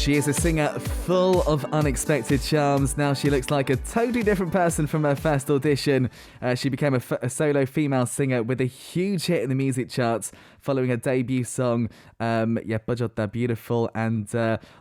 She is a singer full of unexpected charms. Now she looks like a totally different person from her first audition. She became a solo female singer with a huge hit in the music charts following her debut song, 예뻐졌다, Beautiful, and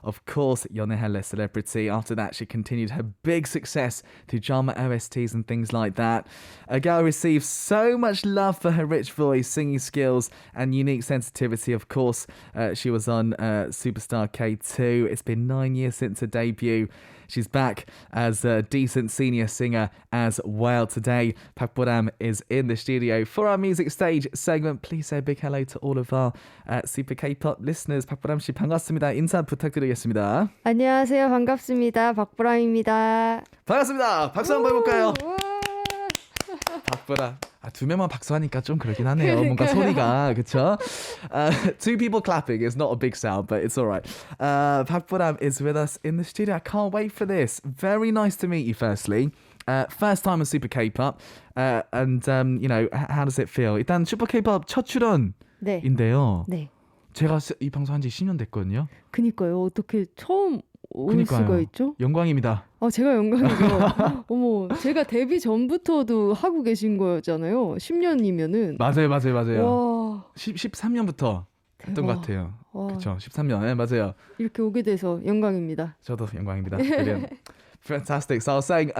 of course, 연애할래, Celebrity. After that, she continued her big success through drama OSTs and things like that. A girl receives so much love for her rich voice, singing skills, and unique sensitivity. Of course, she was on Superstar K2. It's been 9 years since her debut. She's back as a decent senior singer as well. Today, Park Boram is in the studio for our music stage segment. Please say a big hello to all of our Super K-pop listeners. 박보람 씨 반갑습니다. 인사 부탁드리겠습니다. 안녕하세요. 반갑습니다. 박보람입니다. 반갑습니다. 박수 한번 해볼까요? 박보람. 두 명만 박수하니까 좀 그러긴 하네요. 뭔가 소리가 그렇죠? Two people clapping is not a big sound, but it's all right. 박보람 is with us in the studio. I can't wait for this. Very nice to meet you, firstly. First time on Super K-pop. And, how does it feel? 일단 슈퍼 K-pop 첫 출연인데요. 네. 제가 이 방송 한 지 10년 됐거든요. 그니까요. 어떻게 처음 올 수가 있죠? 영광입니다. 제가 영광이죠. 어머, 제가 데뷔 전부터도 하고 계신 거였잖아요. 10년이면은. 맞아요. 와. 13년부터 했던 것 같아요. 그렇죠. 13년. 네, 맞아요. 이렇게 오게 돼서 영광입니다. 저도 영광입니다. Brilliant. Fantastic. So I was saying,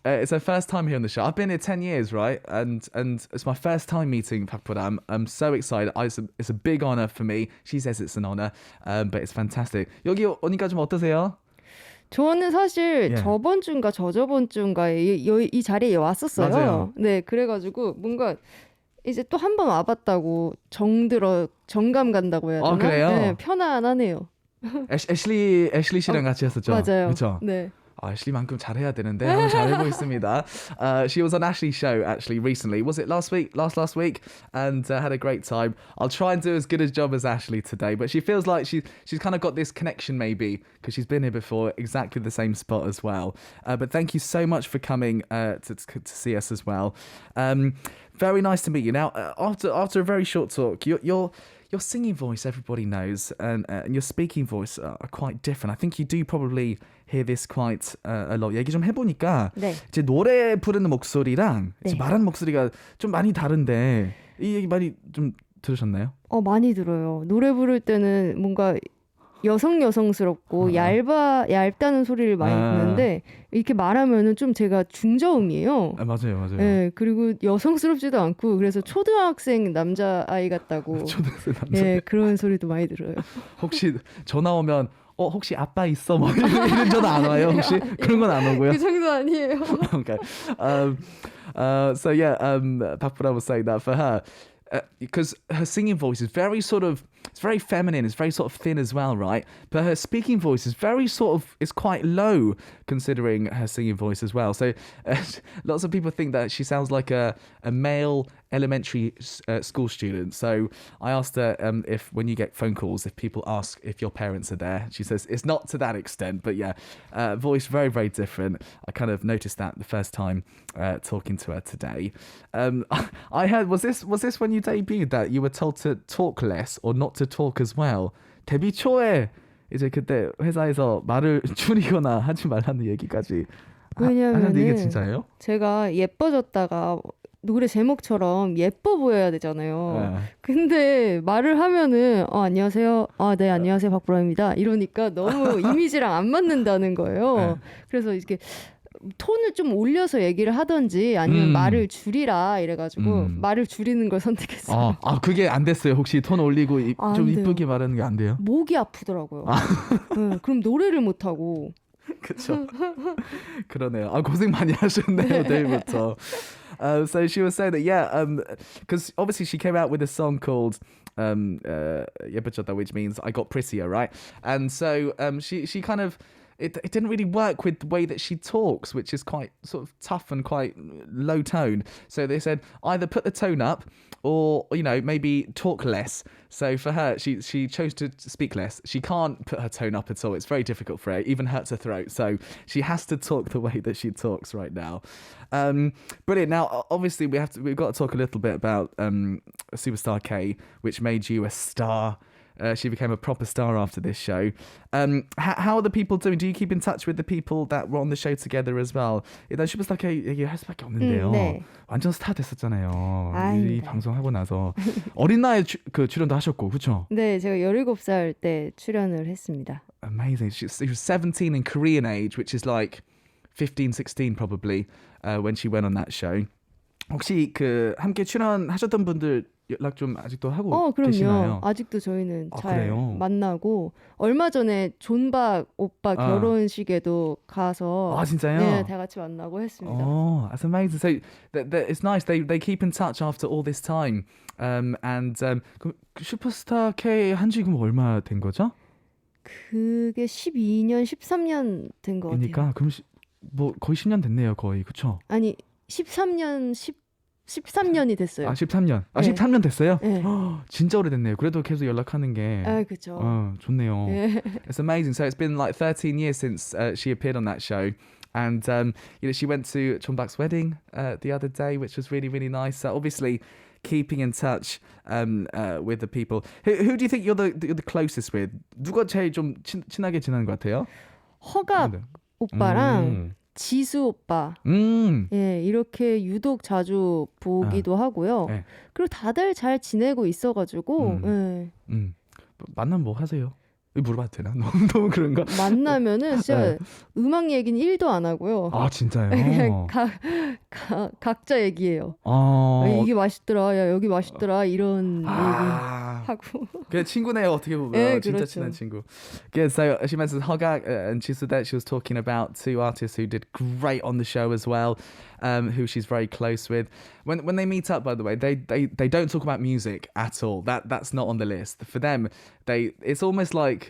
it's our first time here on the show. I've been here 10 years, right? And it's my first time meeting Park Boram. I'm so excited. It's a big honor for me. She says it's an honor, but it's fantastic. 여기 오니까 좀 어떠세요? 저는 사실 저번 주인가 저저번 주인가에 이 자리에 왔었어요. 맞아요. 네, 그래가지고 뭔가 이제 또 한 번 와봤다고 정감 간다고 해야 되나? 그래요? 네, 편안하네요. 애슐리 씨랑 같이 했었죠? 맞아요. 그렇죠? 네. 애슐리만큼 잘해야 되는데 너무 잘하고 있습니다. She was on Ashley's show actually recently. Was it last week? Last week, and had a great time. I'll try and do as good a job as Ashley today, but she feels like she's kind of got this connection maybe because she's been here before, exactly the same spot as well. But thank you so much for coming to see us as well. Very nice to meet you. Now, after a very short talk, your singing voice, everybody knows, and your speaking voice are quite different. I think you do probably hear this quite a lot. 얘기 좀 해보니까 제 노래 부르는 목소리랑 제 말하는 목소리가 좀 많이 다른데 이 얘기 많이 좀 들으셨나요? 많이 들어요. 노래 부를 때는 뭔가 여성스럽고 얇다는 소리를 많이 듣는데 이렇게 말하면은 좀 제가 중저음이에요. 맞아요. 네, 그리고 여성스럽지도 않고 그래서 초등학생 남자아이 같다고. 초등학생 남자. 네, 그런 소리도 많이 들어요. 혹시 전화 오면 혹시 아빠 있어? 뭐 이런 전화 안 와요? 혹시 그런 건 안 오고요? 그 정도 아니에요. Okay. So Park Boram was saying that for her. Because her singing voice is it's very feminine, it's very sort of thin as well, right? But her speaking voice is it's quite low considering her singing voice as well. So lots of people think that she sounds like a male elementary school student. So I asked her if when you get phone calls, if people ask if your parents are there, she says it's not to that extent, but voice very, very different. I kind of noticed that the first time talking to her today. I heard, was this when you debuted that you were told to talk less or not to talk as well? 데뷔 초에 이제 그때 회사에서 말을 줄이거나 하지 말라는 얘기까지 하는데 이게 진짜예요? 제가 예뻐졌다가 노래 제목처럼 예뻐 보여야 되잖아요. 근데 말을 하면은 안녕하세요. 네, 안녕하세요. 박보람입니다. 이러니까 너무 이미지랑 안 맞는다는 거예요. 그래서 이렇게 톤을 좀 올려서 얘기를 하던지 아니면 말을 줄이라 이래가지고 말을 줄이는 걸 선택했어요. 그게 안 됐어요? 혹시 톤 올리고 좀 이쁘게 말하는 게 안 돼요? 목이 아프더라고요. 그럼 노래를 못하고. 그렇죠. 그러네요. 고생 많이 하셨네요. 내일부터. So she was saying that, because obviously she came out with a song called 예뻐졌다, which means I got prettier, right? And so she kind of it didn't really work with the way that she talks, which is quite sort of tough and quite low tone. So they said either put the tone up or, maybe talk less. So for her, she chose to speak less. She can't put her tone up at all. It's very difficult for her. It even hurts her throat. So she has to talk the way that she talks right now. Brilliant. Now, obviously, we've got to talk a little bit about Superstar K, which made you a star. she became a proper star after this show. How are the people doing? Do you keep in touch with the people that were on the show together as well? 일단 슈퍼스타 K 얘기할 수밖에 없는데요. 네. 완전 스타 됐었잖아요. 이 아닙니다. 방송하고 나서 어린 나이에 그 출연도 하셨고, 그렇죠? 네, 제가 17살 때 출연을 했습니다. Amazing. She was 17 in Korean age, which is like 15, 16 probably when she went on that show. 혹시 그 함께 출연하셨던 분들 연락 좀 아직도 하고 그럼요. 계시나요? 아직도 저희는 잘 그래요? 만나고 얼마 전에 존박 오빠 결혼식에도 가서 진짜요? 네, 다 같이 만나고 했습니다. Oh, that's amazing. So it's nice. They keep in touch after all this time. 그 슈퍼스타 K 한지 그럼 얼마 된 거죠? 그게 12년, 13년 된 것 같아요. 그러니까 그럼 뭐 거의 10년 됐네요, 거의. 그렇죠? 아니 13년이 됐어요. 13년. 네. 13년 됐어요? 네. 진짜 오래됐네요. 그래도 계속 연락하는 게 그렇죠. 좋네요. 네. It's amazing. So it's been like 13 years since she appeared on that show. And she went to Chonbak's wedding the other day, which was really, really nice. So obviously keeping in touch with the people. Who do you think you're the closest with? 누가 제일 좀 친하게 지내는 것 같아요? 허갑 오빠랑 지수 오빠. 예, 이렇게 유독 자주 보기도 하고요. 네. 그리고 다들 잘 지내고 있어가지고 예. 만나면 뭐 하세요? 물어봐도 되나? 너무 그런가? 만나면은 진짜 음악 얘기는 1도 안 하고요. 진짜요? 그냥 각자 얘기해요. 이게 맛있더라, 야 여기 맛있더라 이런 얘기하고. 그냥 친구네요, 어떻게 보면. 네, 진짜 그렇죠. 친한 친구. Good. So she mentioned Hogak and she said that she was talking about two artists who did great on the show as well, who she's very close with. When they meet up, by the way, they don't talk about music at all. That's not on the list. For them, it's almost like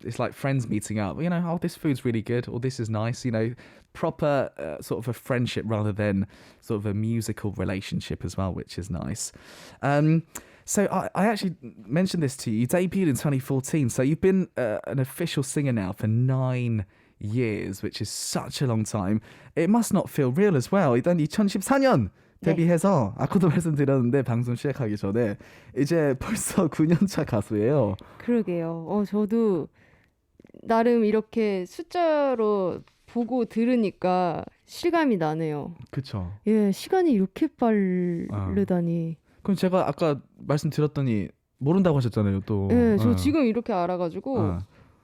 it's like friends meeting up. You know, this food's really good, or this is nice. You know, proper sort of a friendship rather than sort of a musical relationship as well, which is nice. So I actually mentioned this to you. You debuted in 2014, so you've been an official singer now for 9 years, which is such a long time. It must not feel real as well. 일단 2014년 데뷔해서 아까도 말씀드렸는데 방송 시작하기 전에 이제 벌써 9년차 가수예요. 그러게요. 저도 나름 이렇게 숫자로 보고 들으니까 실감이 나네요. 그렇죠. 예, 시간이 이렇게 빠르다니. 그럼 제가 아까 말씀드렸더니 모른다고 하셨잖아요, 또. 예, 저 지금 이렇게 알아가지고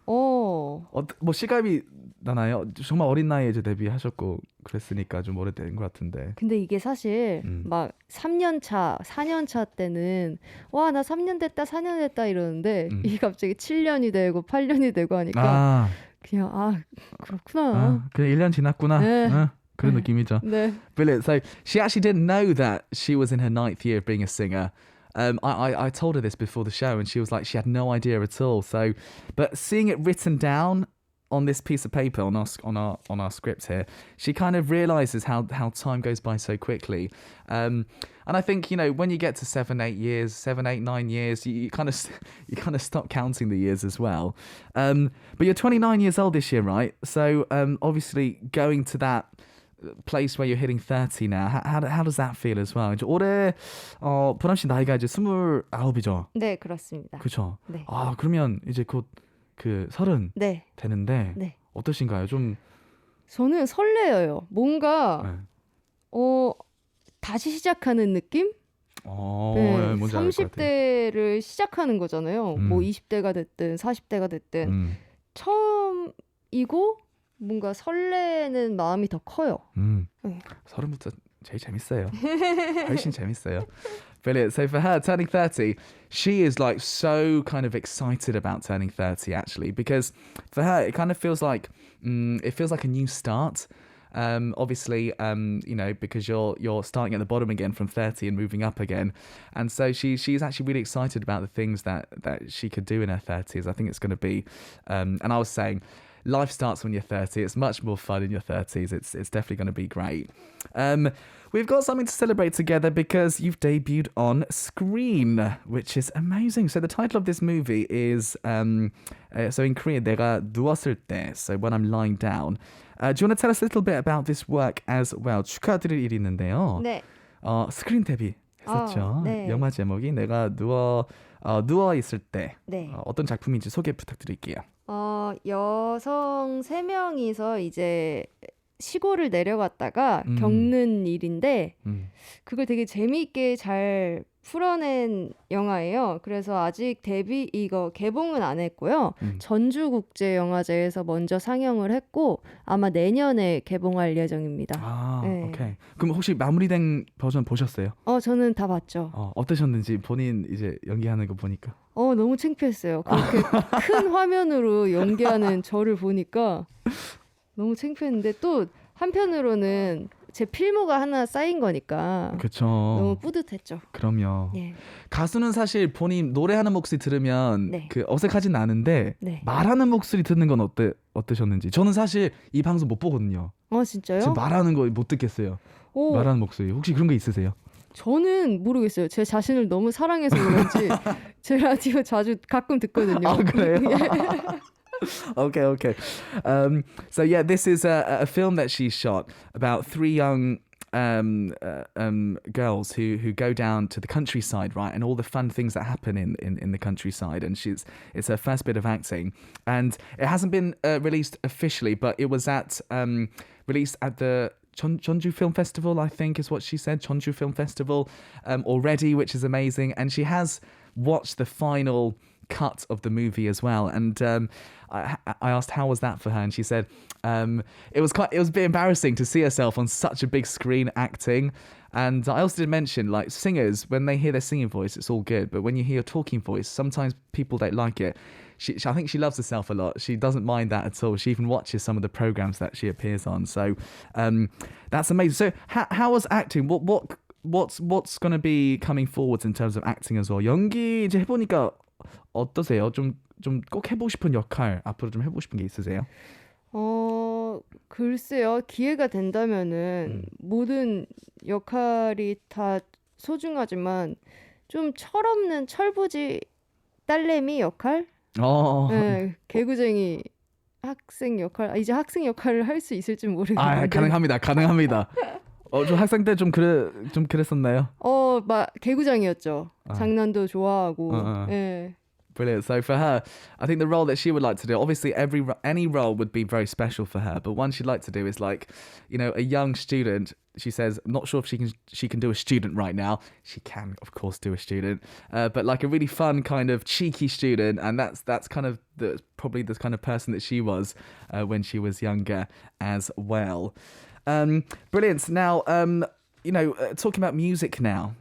뭐 실감이 나나요? 정말 어린 나이에 이제 데뷔하셨고 그랬으니까 좀 오래된 것 같은데. 근데 이게 사실 막 3년 차, 4년 차 때는 와, 나 3년 됐다, 4년 됐다 이러는데 이게 갑자기 7년이 되고 8년이 되고 하니까 그냥 그렇구나. 그냥 1년 지났구나. 네. 그런 느낌이죠. 네. Brilliant. So she actually didn't know that she was in her 9th year of being a singer. I told her this before the show, and she was like, she had no idea at all. So, but seeing it written down on this piece of paper on our script here, she kind of realizes how time goes by so quickly. And I think, you know, when you get to 7, 8 years, 7, 8, 9 years, you kind of stop counting the years as well. But you're 29 years old this year, right? So obviously going to that place where you're hitting 30 now, how does that feel as well? 이제 올해 보람 씨 나이가 이제 29이죠? 네, 그렇습니다. 그렇죠. 네. 그러면 이제 곧 그 30 네. 되는데 네. 어떠신가요? 좀 저는 설레어요. 뭔가 다시 시작하는 느낌? 네, 뭔지 알 것 같아요. 30대를 시작하는 거잖아요. 뭐 20대가 됐든 40대가 됐든 처음이고 뭔가 설레는 마음이 더 커요. 30부터 제일 재밌어요. 훨씬 재밌어요. Brilliant. So for her, turning 30, she is like so kind of excited about turning 30 actually, because for her it kind of feels like a new start. Obviously, you know, because you're starting at the bottom again from 30 and moving up again, and so she's actually really excited about the things that she could do in her 30s. I think it's going to be, and I was saying, life starts when you're 30. It's much more fun in your 30s. It's definitely going to be great. We've got something to celebrate together because you've debuted on screen, which is amazing. So the title of this movie is, so in Korean, 내가 누웠을 때, so when I'm lying down. Do you want to tell us a little bit about this work as well? 축하드릴 일이 있는데요. 네. 스크린 데뷔 했었죠. 네. 영화 제목이 내가 누워 누워 있을 때 네. 어떤 작품인지 소개 부탁드릴게요. 여성 3명이서 이제 시골을 내려갔다가 겪는 일인데 그걸 되게 재미있게 잘 풀어낸 영화예요. 그래서 아직 이거 개봉은 안 했고요. 전주국제영화제에서 먼저 상영을 했고 아마 내년에 개봉할 예정입니다. 네. 오케이. 그럼 혹시 마무리된 버전 보셨어요? 저는 다 봤죠. 어떠셨는지 본인 이제 연기하는 거 보니까. 너무 창피했어요. 그렇게 큰 화면으로 연기하는 저를 보니까 너무 창피했는데 또 한편으로는 제 필모가 하나 쌓인 거니까 그쵸. 너무 뿌듯했죠. 그럼요. 예. 가수는 사실 본인 노래하는 목소리 들으면 네. 그 어색하진 않은데 네. 말하는 목소리 듣는 건 어떠셨는지. 저는 사실 이 방송 못 보거든요. 진짜요? 지금 말하는 거 못 듣겠어요. 말하는 목소리. 혹시 그런 거 있으세요? 저는 모르겠어요. 제 자신을 너무 사랑해서 그런지 제 라디오 자주 가끔 듣거든요. 그래요? Okay. So yeah, this is a film that she shot about three young girls who go down to the countryside, right, and all the fun things that happen in the countryside. And it's her first bit of acting, and it hasn't been released officially, but it was released at the Jeonju Film Festival, I think is what she said. Jeonju Film Festival already, which is amazing, and she has watched the final cut of the movie as well, and I asked how was that for her, and she said it was a bit embarrassing to see herself on such a big screen acting. And I also did mention, like, singers, when they hear their singing voice, it's all good, but when you hear your talking voice, sometimes people don't like it. I think she loves herself a lot. She doesn't mind that at all. She even watches some of the programs that she appears on. So that's amazing. So how was acting? What's going to be coming forwards in terms of acting as well? 연기 이제 해보니까 어떠세요? 좀 꼭 해보고 싶은 역할 앞으로 좀 해보고 싶은 게 있으세요? 글쎄요. 기회가 된다면은 모든 역할이 다 소중하지만 좀 철없는 철부지 딸내미 역할? 네, 개구쟁이 학생 역할. 이제 학생 역할을 할 수 있을지 모르겠는데. 가능합니다. 좀 학생 때 좀 그랬었나요? 막 개구장이었죠. 장난도 좋아하고. 예. Brilliant. So for her, I think the role that she would like to do, obviously any role would be very special for her, but one she'd like to do is like, a young student. She says, I'm not sure if she can do a student right now. She can, of course, do a student, but like a really fun kind of cheeky student, and that's kind of probably the kind of person that she was when she was younger as well. Brilliant. Now, talking about music now,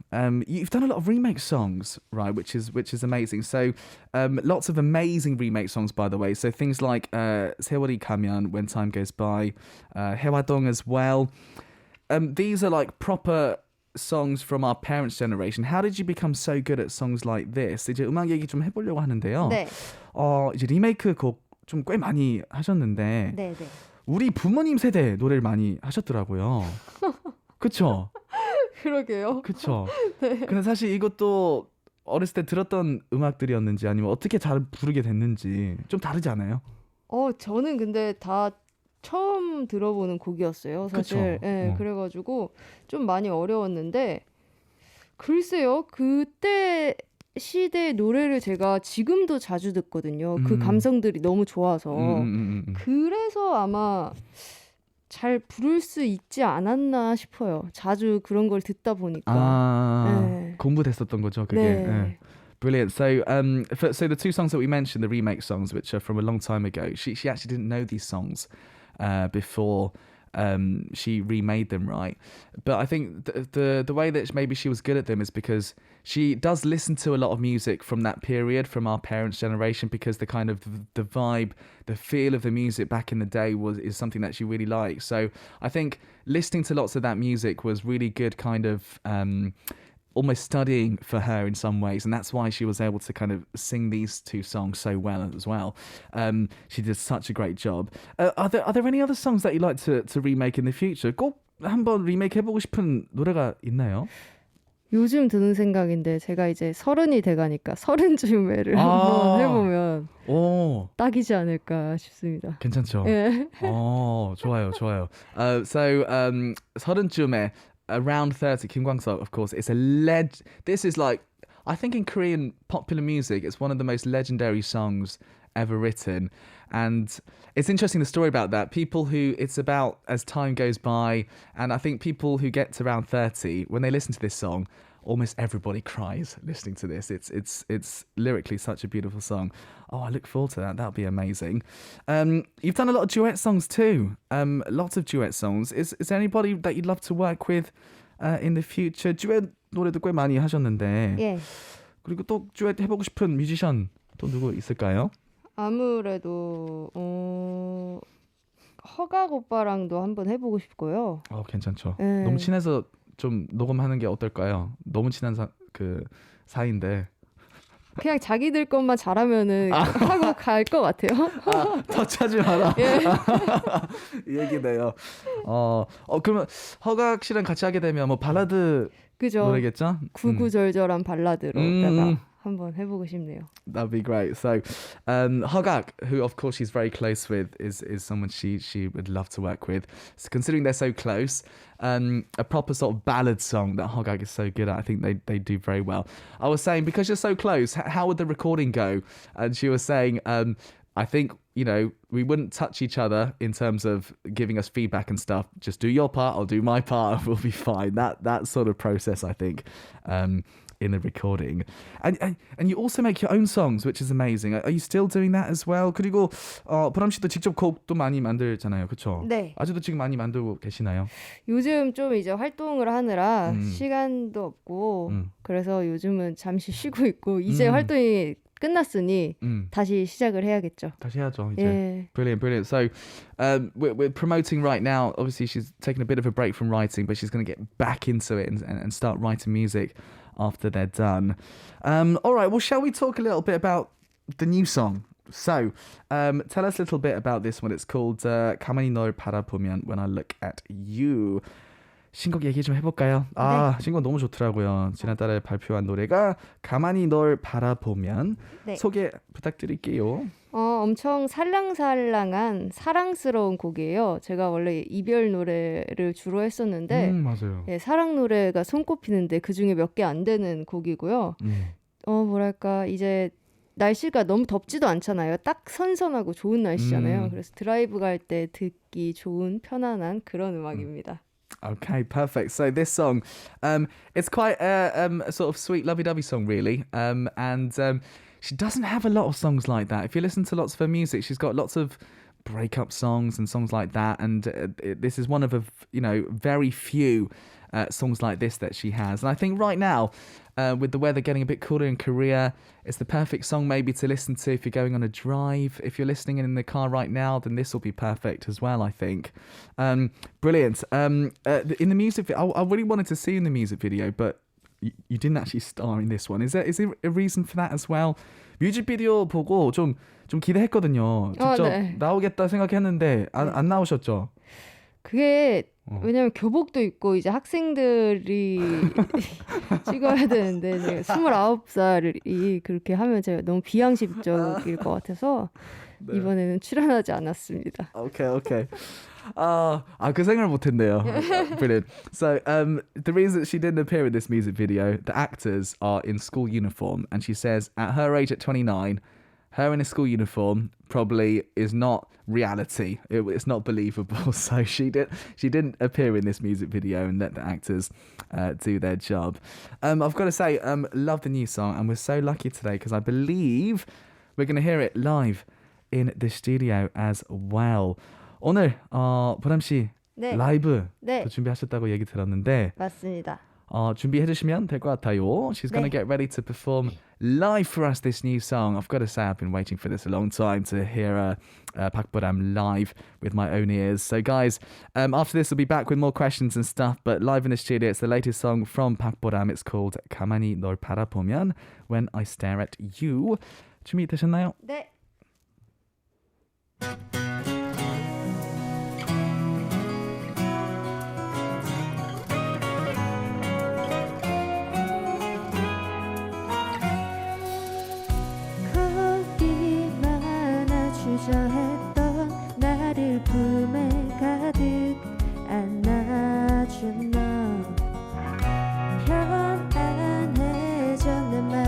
you've done a lot of remake songs, right? Which is amazing. So, lots of amazing remake songs, by the way. So things like 세월이 가면, When Time Goes By, 해화동 as well. These are like proper songs from our parents' generation. How did you become so good at songs like this? 이제 음악 얘기 좀 해보려고 하는데요. 네. 이제 리메이크 곡 좀 꽤 많이 하셨는데, 네. 우리 부모님 세대 노래를 많이 하셨더라고요. 그쵸? 그러게요. 그쵸? 네. 근데 사실 이것도 어렸을 때 들었던 음악들이었는지 아니면 어떻게 잘 부르게 됐는지 좀 다르지 않아요? 저는 근데 다 처음 들어보는 곡이었어요. 사실. 네, 그래가지고 좀 많이 어려웠는데 글쎄요. 그때 시대 노래를 제가 지금도 자주 듣거든요. 그 감성들이 너무 좋아서. 그래서 아마 잘 부를 수 있지 않았나 싶어요. 자주 그런 걸 듣다 보니까. 네. 공부됐었던 거죠, 그게. 네. Brilliant. So, so the two songs that we mentioned, the remake songs, which are from a long time ago, she actually didn't know these songs before she remade them, right? But I think the way that maybe she was good at them is because she does listen to a lot of music from that period, from our parents' generation, because the kind of the vibe, the feel of the music back in the day is something that she really likes. So I think listening to lots of that music was really good, kind of almost studying for her in some ways, and that's why she was able to kind of sing these two songs so well as well. She did such a great job. Are there any other songs that you'd like to remake in the future? 꼭 한번 리메이크 해보고 싶은 노래가 있나요? 요즘 드는 생각인데 제가 이제 30이 돼가니까 30즈음에를 한번 해보면 딱이지 않을까 싶습니다. 괜찮죠? 예. 좋아요. So 30즈음에 Around 30, Kim Kwang-seok, of course, it's this is like, I think in Korean popular music, it's one of the most legendary songs ever written. And it's interesting, the story about that. People who, it's about as time goes by, and I think people who get to around 30, when they listen to this song, almost everybody cries listening to this. It's lyrically such a beautiful song. Oh, I look forward to that. That'll be amazing. You've done a lot of duet songs too. Lots of duet songs. Is there anybody that you'd love to work with in the future? 듀엣 노래도 꽤 많이 하셨는데. 예. 그리고 또 듀엣 해보고 싶은 뮤지션 또 누구 있을까요? 아무래도 허각 오빠랑도 한번 해보고 싶고요. 괜찮죠. 네. 너무 친해서 좀 녹음하는 게 어떨까요? 너무 친한 사이인데. 그냥 자기들 것만 잘하면은 하고 갈 것 같아요. 터치하지 마라. 예. 이 얘기네요. 그러면 허각 씨랑 같이 하게 되면 뭐 발라드 그죠? 노래겠죠? 구구절절한 발라드로다가 한번 해보고 싶네요. That'd be great. So, Hogak, who of course she's very close with, is someone she would love to work with. So considering they're so close, a proper sort of ballad song that Hogak is so good at, I think they do very well. I was saying, because you're so close, how would the recording go? And she was saying, I think, we wouldn't touch each other in terms of giving us feedback and stuff. Just do your part, I'll do my part, we'll be fine. That sort of process, I think, in the recording. And you also make your own songs, which is amazing. Are you still doing that as well? 그리고 보람 씨도 직접 곡도 많이 만들잖아요. 그렇죠? 네. 아직도 지금 많이 만들고 계시나요? 요즘 좀 이제 활동을 하느라 시간도 없고 그래서 요즘은 잠시 쉬고 있고 이제 활동이 끝났으니 다시 시작을 해야겠죠. 다시 해야죠. 이제. 예. Brilliant. So we're promoting right now. Obviously, she's taking a bit of a break from writing, but she's going to get back into it and start writing music after they're done. All right, well, shall we talk a little bit about the new song? So, tell us a little bit about this one. It's called 가만히 널 바라보면 When I Look at You. 신곡 얘기 좀 해볼까요? 네. 신곡 너무 좋더라고요. 지난달에 발표한 노래가 가만히 널 바라보면. 네. 소개 부탁드릴게요. 엄청 살랑살랑한 사랑스러운 곡이에요. 제가 원래 이별 노래를 주로 했었는데 맞아요. 예, 사랑 노래가 손꼽히는데 그중에 몇 개 안 되는 곡이고요. 뭐랄까 이제 날씨가 너무 덥지도 않잖아요. 딱 선선하고 좋은 날씨잖아요. 그래서 드라이브 갈 때 듣기 좋은 편안한 그런 음악입니다. Okay, perfect. So this song, it's quite a sort of sweet, lovey-dovey song, really. And she doesn't have a lot of songs like that. If you listen to lots of her music, she's got lots of breakup songs and songs like that. And this is one of very few songs like this that she has. And I think right now, with the weather getting a bit cooler in Korea, it's the perfect song maybe to listen to if you're going on a drive. If you're listening in the car right now, then this will be perfect as well, I think. Brilliant. In the music video, I really wanted to see in the music video, but you didn't actually star in this one. Is there a reason for that as well? 뮤직비디오 보고 좀 기대했거든요. 직접 네. 나오겠다 생각했는데 안 나오셨죠? 그게 왜냐면 교복도 입고 이제 학생들이 찍어야 되는데 제가 29살이 그렇게 하면 제가 너무 비양심적일 것 같아서 네. 이번에는 출연하지 않았습니다. Okay. 그 생각을 못했네요. Brilliant. So, the reason she didn't appear in this music video, the actors are in school uniform, and she says at her age at 29, her in a school uniform probably is not reality. It's not believable. So she didn't appear in this music video and let the actors do their job. I've got to say, love the new song, and we're so lucky today because I believe we're going to hear it live in the studio as well. 오늘 보람 씨 네. 라이브 네. 준비하셨다고 얘기 들었는데 맞습니다. 준비해 주시면 될 것 같아요. She's going to get ready to perform live for us this new song. I've got to say I've been waiting for this a long time to hear 박보람 live with my own ears. So guys, after this we'll be back with more questions and stuff, but live in the studio it's the latest song from 박보람. It's called 가만히 널 바라보면 When I Stare at You. 준비되셨나요? 네. 했던 나를 품에 가득 안아준 너 편안해졌네 말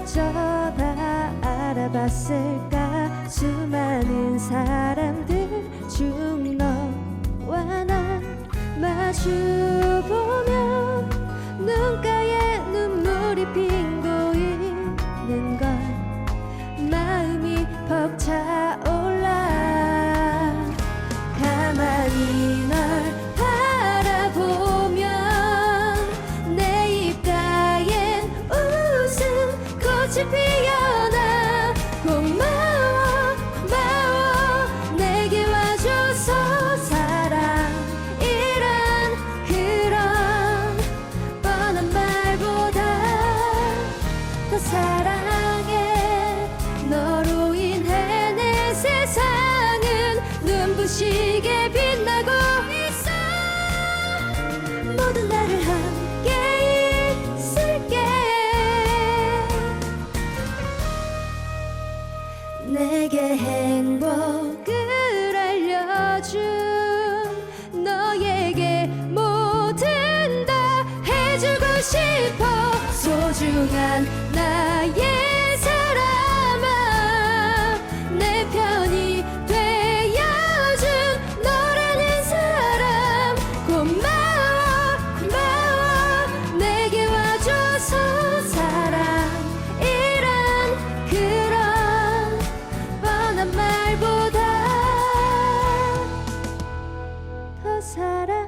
어쩌다 알아봤을까 수많은 사람들 중 너와 나 마주보면 눈가에 눈물이 핑 고이는 걸 마음이 벅차올라 가만히 널 바라보면 내 입가엔 웃음 꽃이 피어나 고마워 고마워 내게 와줘서 사랑이란 그런 뻔한 말보다 더 사랑해 너로 인해 내 세상은 눈부시게 빛나고 있어 모든 날을 함께 있을게 내게 행복을 알려준 너에게 뭐든 다 해주고 싶어 소중한 나의 사람아 내 편이 되어준 너라는 사람 고마워 고마워 내게 와줘서 사랑이란 그런 뻔한 말보다 더 사랑해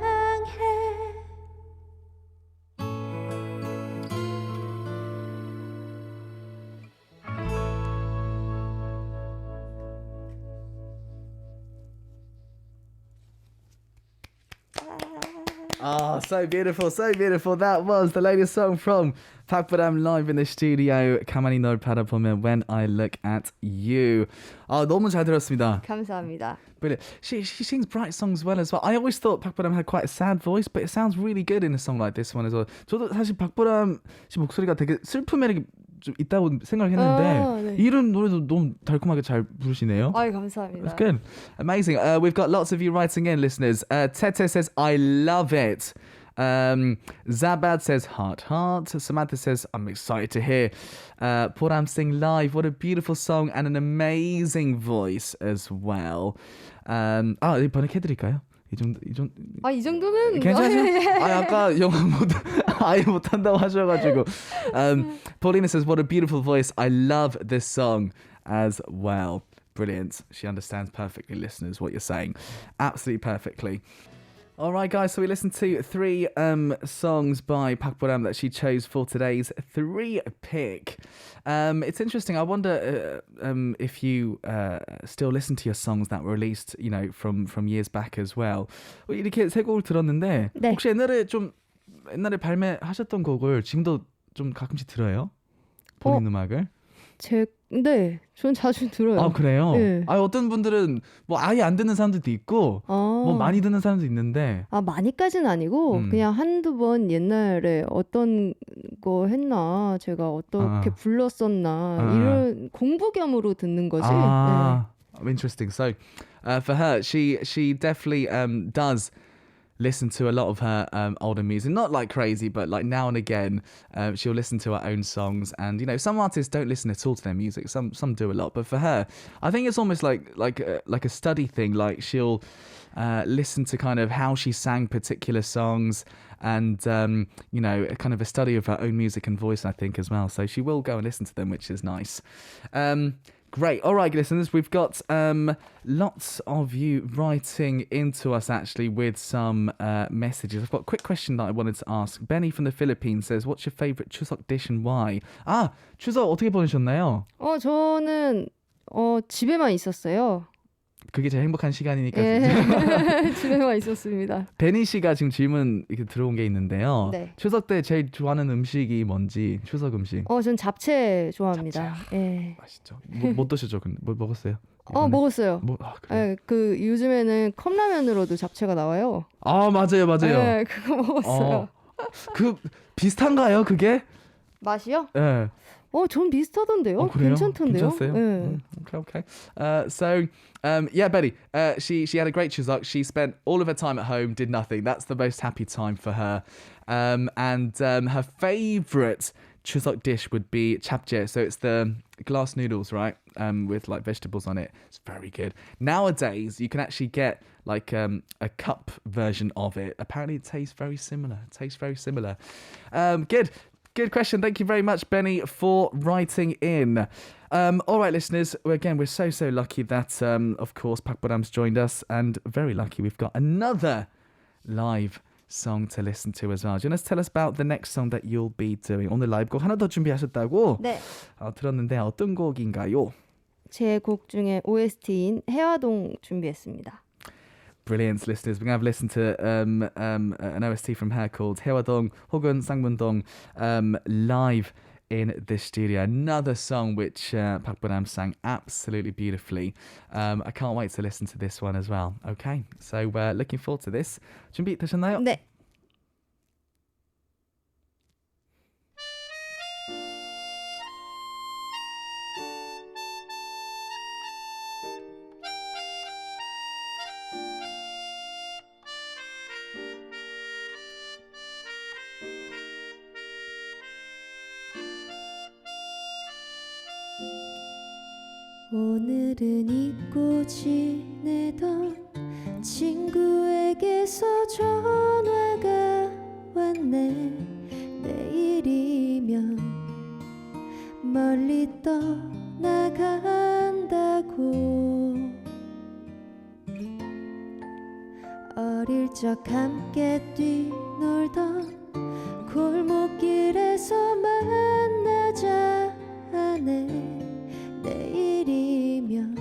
Oh, so beautiful, so beautiful. That was the latest song from Park Boram live in the studio. 가만히 널 바라보면 When I Look at You. 아, 너무 잘 들었습니다. 감사합니다. Brilliant. She sings bright songs well as well. I always thought Park Boram had quite a sad voice, but it sounds really good in a song like this one as well. 저도 사실 박보람 씨 목소리가 되게 슬픈 매력이 좀 있다고 생각했는데 네. 이런 노래도 너무 달콤하게 잘 부르시네요. 아유 감사합니다. That's good. Amazing. We've got lots of you writing in, listeners. Tete says, I love it. Zabad says, heart, heart. Samantha says, I'm excited to hear Boram sing live. What a beautiful song and an amazing voice as well. 번역해드릴까요? 이 정도는 괜찮으세요? 아까 영어 아예 못한다고 하셔가지고. Paulina says, what a beautiful voice. I love this song as well. Brilliant. She understands perfectly, listeners, what you're saying. Absolutely perfectly. All right, guys, so we listened to 3 songs by Park Boram that she chose for today's 3 pick. It's interesting. I wonder if you still listen to your songs that were released, you know, from years back as well. 이렇게 3곡을 들었는데 네. 혹시 옛날에 발매하셨던 곡을 지금도 좀 가끔씩 들어요? 본인 음악을? 네, 전 자주 들어요. 아, 그래요? 네. 어떤 분들은 뭐 아예 안 듣는 사람들도 있고 뭐 많이 듣는 사람도 있는데 많이까지는 아니고 그냥 한두 번 옛날에 어떤 거 했나 제가 어떻게 불렀었나 이런 공부 겸으로 듣는 거지. Interesting. So for her, she definitely does listen to a lot of her older music, not like crazy, but like now and again she'll listen to her own songs. And you know, some artists don't listen at all to their music, some do a lot, but for her I think it's almost like a study thing. Like she'll listen to kind of how she sang particular songs and you know, kind of a study of her own music and voice, I think, as well. So she will go and listen to them, which is nice. Great. All right, listeners, we've got lots of you writing into us actually with some messages. I've got a quick question that I wanted to ask. Benny from the Philippines says, what's your favourite 추석 dish and why? 추석 어떻게 보내셨나요? 저는 집에만 있었어요. 그게 제일 행복한 시간이니까. 예. 집에만 있었습니다. 베니 씨가 지금 질문 이렇게 들어온 게 있는데요. 네. 추석 때 제일 좋아하는 음식이 뭔지, 추석 음식. 전 잡채 좋아합니다. 잡채. 예. 맛있죠. 뭐 드셨죠? 뭐 먹었어요? 먹었어요. 그래요? 그 요즘에는 컵라면으로도 잡채가 나와요. 맞아요. 네, 그거 먹었어요. 그 비슷한가요, 그게? 맛이요? 네. 전 비슷하던데요. 그래요? 괜찮던데요. 괜찮았어요? 네. Okay. So, yeah, Betty, she had a great Chuseok. She spent all of her time at home, did nothing. That's the most happy time for her. And her favourite Chuseok dish would be chapchae. So it's the glass noodles, right? With like vegetables on it. It's very good. Nowadays, you can actually get like a cup version of it. Apparently, it tastes very similar. Good question. Thank you very much, Benny, for writing in. All right, listeners. We're so lucky that, of course, Park Boram's joined us, and very lucky we've got another live song to listen to as well. Do you want to tell us about the next song that you'll be doing? 오늘 라이브 곡 하나 더 준비하셨다고? 네. 들었는데 어떤 곡인가요? 제 곡 중에 OST인 해화동 준비했습니다. Brilliant, listeners. We're going to have listened to an OST from her called 해화동 혹은 쌍문동 live in the studio. Another song which Park Boram sang absolutely beautifully. I can't wait to listen to this one as well. Okay, so looking forward to this. 준비되셨나요? 네. 오늘은 잊고 지내던 친구에게서 전화가 왔네. 내일이면 멀리 떠나간다고. 어릴 적 함께 뛰놀던 골목길에서 만나자 하네. 내일이면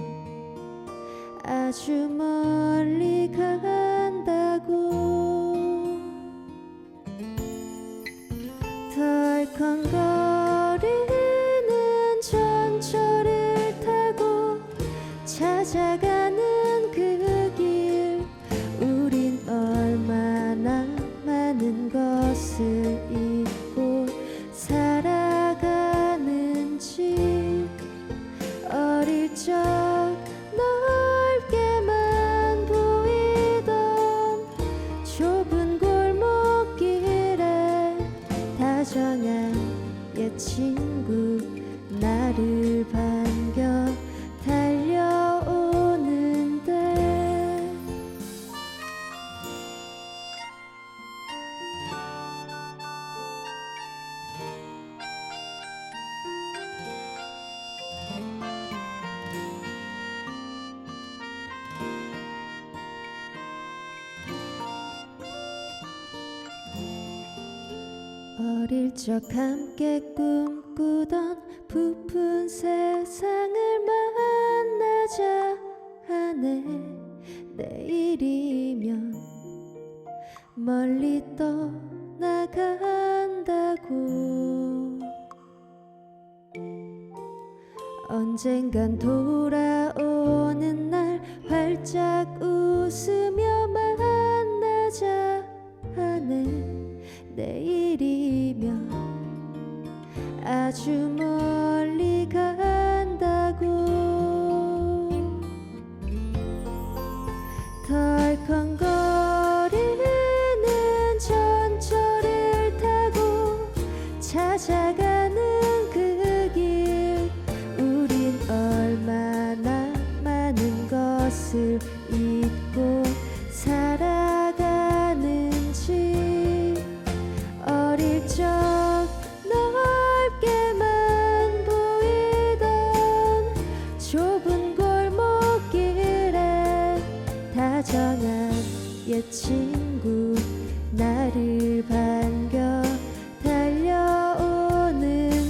아주 멀리 간다고. 덜컹거리는 전철을 타고 찾아가는 그 길. 우린 얼마나 많은 것을 잊고 살아가는지. 어릴 적 넓게만 보이던 좁은 골목길에 다정한 옛 친구 나를 반겨 달려오는데. 어릴 적 함께 꿈꾸던 부푼 세상을 만나자 하네. 내일이면 멀리 떠나간다고. 언젠간 돌아오는 날 활짝 웃으며 만나자 하네. 내일이면 아주 멀리 간다고. 덜컹거리는 전철을 타고 찾아가는 그 길. 우린 얼마나 많은 것을 잊고 살아가는지. 어릴 적 넓게만 보이던 좁은 골목길에 다정한 옛 친구 나를 반겨 달려오는데.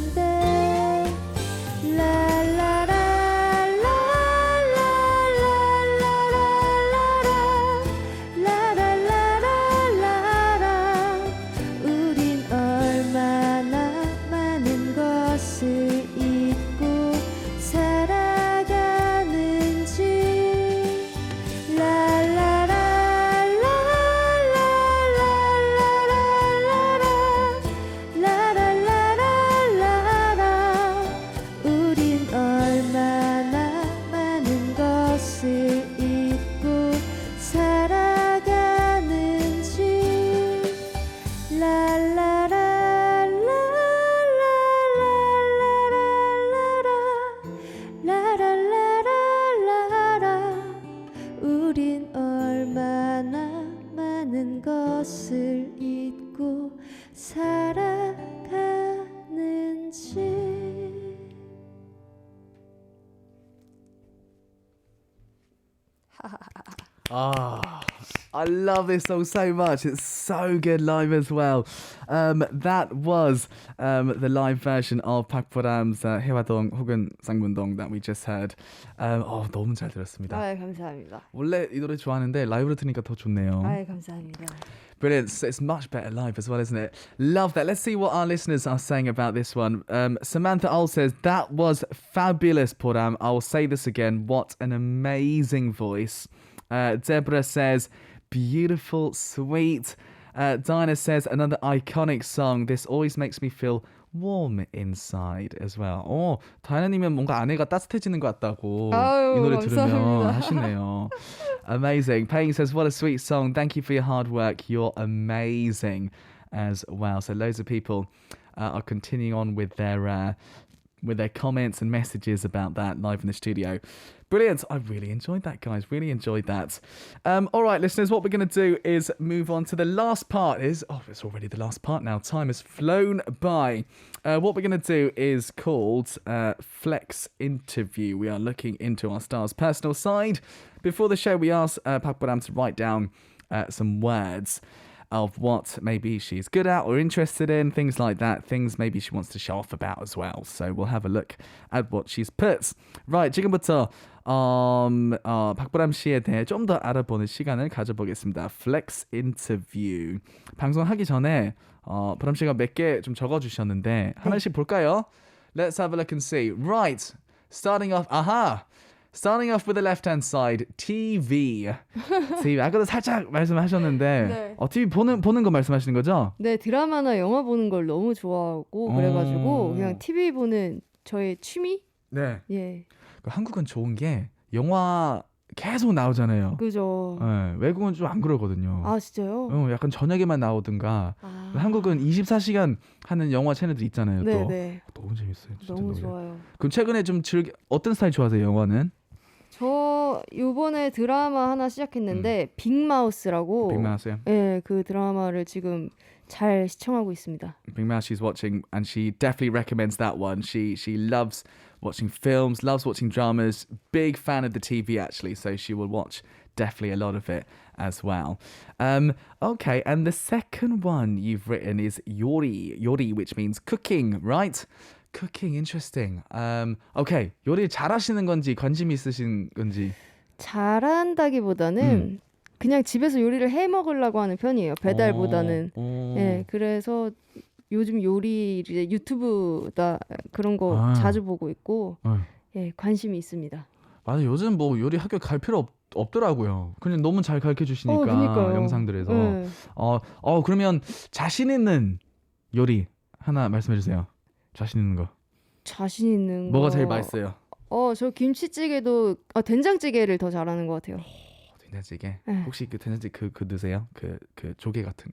Ah, I love this song so much. It's so good live as well. That was the live version of 박보람's 해화동 혹은 쌍문동 that we just heard. 너무 잘 들었습니다. 아, 감사합니다. 원래 이 노래 좋아하는데 라이브로 들으니까 더 좋네요. 아, 감사합니다. Brilliant. So it's much better live as well, isn't it? Love that. Let's see what our listeners are saying about this one. Samantha Ol says, that was fabulous, Boram. I will say this again. What an amazing voice. Deborah says, beautiful, sweet. Dinah says, another iconic song. This always makes me feel warm inside as well. 다이나님은 뭔가 아내가 따뜻해지는 것 같다고 아유, 이 노래 감사합니다. 들으면 하시네요. Amazing. Payne says, what a sweet song. Thank you for your hard work. You're amazing as well. So loads of people are continuing on with their comments and messages about that live in the studio. Brilliant. I really enjoyed that, guys. Really enjoyed that. All right, listeners, what we're going to do is move on to the last part. It's already the last part now. Time has flown by. What we're going to do is called Flex Interview. We are looking into our star's personal side. Before the show, we asked Park Boram to write down some words of what maybe she's good at or interested in, things like that, things maybe she wants to show off about as well. So we'll have a look at what she's put. Right, 지금부터 박보람 씨에 대해 좀 더 알아보는 시간을 가져보겠습니다. Flex Interview. 방송하기 전에 보람 씨가 몇 개 좀 적어주셨는데 하나씩 볼까요? Let's have a look and see. Right, starting off with the left-hand side, TV. 아까도 살짝 말씀하셨는데 네. TV 보는 거 말씀하시는 거죠? 네, 드라마나 영화 보는 걸 너무 좋아하고 그래가지고 그냥 TV 보는 저의 취미? 네. 예. 한국은 좋은 게 영화 계속 나오잖아요. 그죠. 네, 외국은 좀 안 그러거든요. 아, 진짜요? 약간 저녁에만 나오든가. 한국은 24시간 하는 영화 채널들 있잖아요. 네, 또. 네. 너무 재밌어요. 진짜 너무 노래. 좋아요. 그럼 최근에 좀 어떤 스타일 좋아하세요, 영화는? 저 요번에 드라마 하나 시작했는데 빅마우스라고. 빅마우스요? 네, 그 드라마를 지금 잘 시청하고 있습니다. Big Mouth she's watching and she definitely recommends that one. She loves watching films, loves watching dramas, big fan of the TV actually, so she will watch definitely a lot of it as well. Okay, and the second one you've written is 요리, which means cooking, right? Cooking, interesting. Okay, 요리 잘하시는 건지 관심 있으신 건지. 잘한다기보다는 그냥 집에서 요리를 해 먹으려고 하는 편이에요. 배달보다는. 예, 그래서 요즘 요리 이제 유튜브다 그런 거 자주 보고 있고 예, 관심이 있습니다. 맞아, 요즘 뭐 요리 학교 갈 필요 없더라고요. 그냥 너무 잘 가르쳐 주시니까 영상들에서. 네. 그러면 자신 있는 요리 하나 말씀해 주세요. 자신 있는 거. 자신 있는 뭐가 거. 제일 맛있어요? 저 김치찌개도 된장찌개를 더 잘하는 것 같아요. 된장찌개. 네. 혹시 그 된장찌개 그 드세요? 그 조개 같은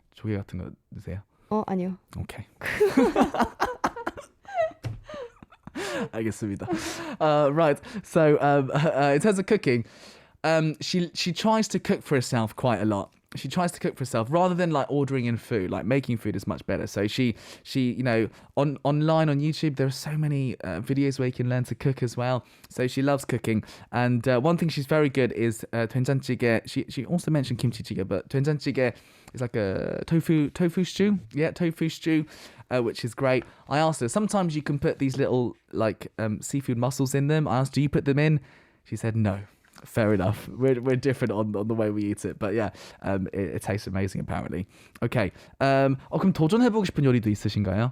거 드세요? 아니요. 오케이. 알겠습니다. Right. So in terms of cooking, she tries to cook for herself quite a lot. She tries to cook for herself rather than like ordering in food. Like making food is much better. So she online on YouTube there are so many videos where you can learn to cook as well. So she loves cooking. And one thing she's very good is 된장찌개. She also mentioned kimchi-jjigae, but 된장찌개 is like a tofu stew. Yeah, tofu stew. Which is great. I asked her, sometimes you can put these little like seafood mussels in them. I asked, do you put them in? She said no. Fair enough. We're different on the way we eat it, but yeah, it tastes amazing apparently. Okay. 그럼 도전해보고 싶은 요리도 있으신가요?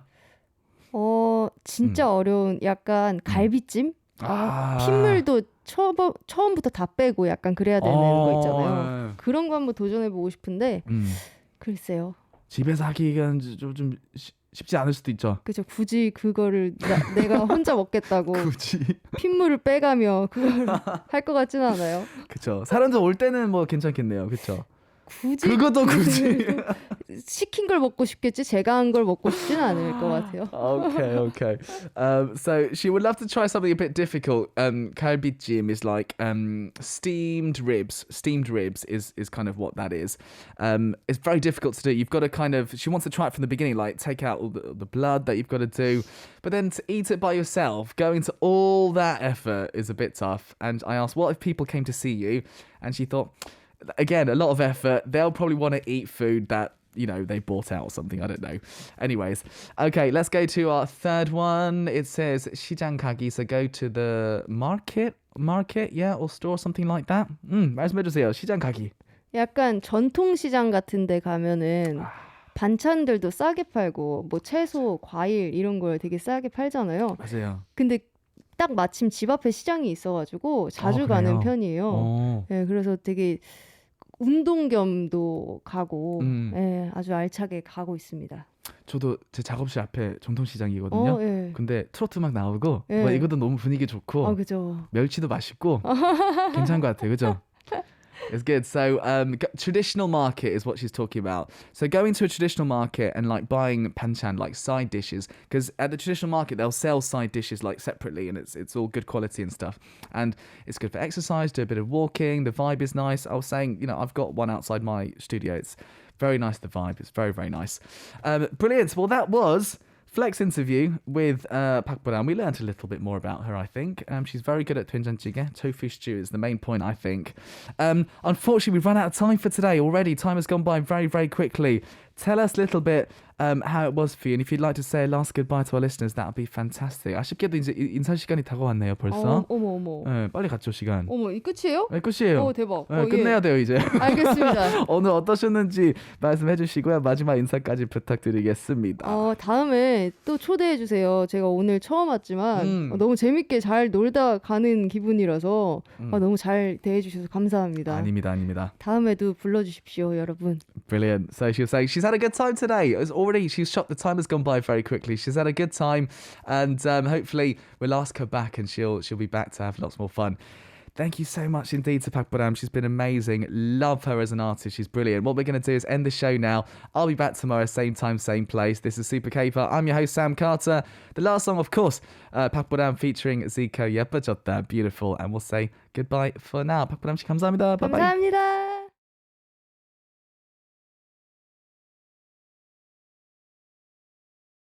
진짜 어려운 약간 갈비찜? 핏물도 처음부터 다 빼고 약간 그래야 되는 거 있잖아요. 그런 거 한번 도전해보고 싶은데 글쎄요. 집에서 하기가 좀 쉽지 않을 수도 있죠. 그죠. 굳이 그거를 내가 혼자 먹겠다고 굳이 핏물을 빼가며 그걸 할 것 같지는 않아요. 그렇죠. 사람들 올 때는 뭐 괜찮겠네요. 그렇죠. 굳이 그것도 굳이 시킨 걸 먹고 싶겠지 제가 한 걸 먹고 싶지는 않을 것 같아요. Okay. So she would love to try something a bit difficult. Kalbijim is like steamed ribs. Steamed ribs is kind of what that is. It's very difficult to do. You've got to she wants to try it from the beginning, like take out all the blood that you've got to do. But then to eat it by yourself, going to all that effort is a bit tough. And I asked, what if people came to see you? And she thought, again, a lot of effort. They'll probably want to eat food that, you know, they bought out or something. I don't know. Anyways, okay, let's go to our third one. It says 시장 가기, so go to the market, yeah, or store, something like that. 말씀해주세요. 시장 가기. 약간 전통시장 같은 데 가면은 반찬들도 싸게 팔고 뭐 채소, 과일 이런 걸 되게 싸게 팔잖아요. 맞아요. 근데 딱 마침 집 앞에 시장이 있어가지고 자주 가는 편이에요. 네, 그래서 되게 운동 겸도 가고 네, 아주 알차게 가고 있습니다. 저도 제 작업실 앞에 전통시장이거든요. 네. 근데 트로트 막 나오고 네. 뭐 이것도 너무 분위기 좋고 그죠. 멸치도 맛있고 괜찮은 것 같아요. 그죠? It's good. So, traditional market is what she's talking about. So going to a traditional market and like buying banchan, like side dishes, because at the traditional market they'll sell side dishes like separately, and it's all good quality and stuff. And it's good for exercise, do a bit of walking. The vibe is nice. I was saying, you know, I've got one outside my studio. It's very nice. The vibe. It's very, very nice. Brilliant. Well, that was Flex interview with Park Boram. We learned a little bit more about her, I think. She's very good at 된장찌개. Tofu stew is the main point, I think. Unfortunately, we've run out of time for today already. Time has gone by very, very quickly. Tell us a little bit how it was for you. And if you'd like to say a last goodbye to our listeners, that would be fantastic. 아쉽게도 이제 인사 시간이 다가왔네요, 벌써. 어머. 네, 빨리 갔죠, 시간. 어머, 이 끝이에요? 네, 끝이에요. 대박. 네, 끝내야 돼요, 이제. 알겠습니다. 오늘 어떠셨는지 말씀해 주시고요. 마지막 인사까지 부탁드리겠습니다. 다음에 또 초대해 주세요. 제가 오늘 처음 왔지만 너무 재밌게 잘 놀다 가는 기분이라서 너무 잘 대해 주셔서 감사합니다. 아닙니다. 다음에도 불러주십시오, 여러분. Brilliant. So she was saying she's had a good time today. She's shocked the time has gone by very quickly. She's had a good time, and hopefully we'll ask her back, and she'll be back to have lots more fun. Thank you so much indeed to Park Boram. She's been amazing. Love her as an artist. She's brilliant. What we're going to do is end the show now. I'll be back tomorrow, same time, same place. This is 슈퍼케이팝. I'm your host, Sam Carter. The last song, of course, Park Boram featuring Zico. 예뻐졌다. Beautiful. And we'll say goodbye for now. Park Boram 씨 감사합니다. Bye bye. 감사합니다.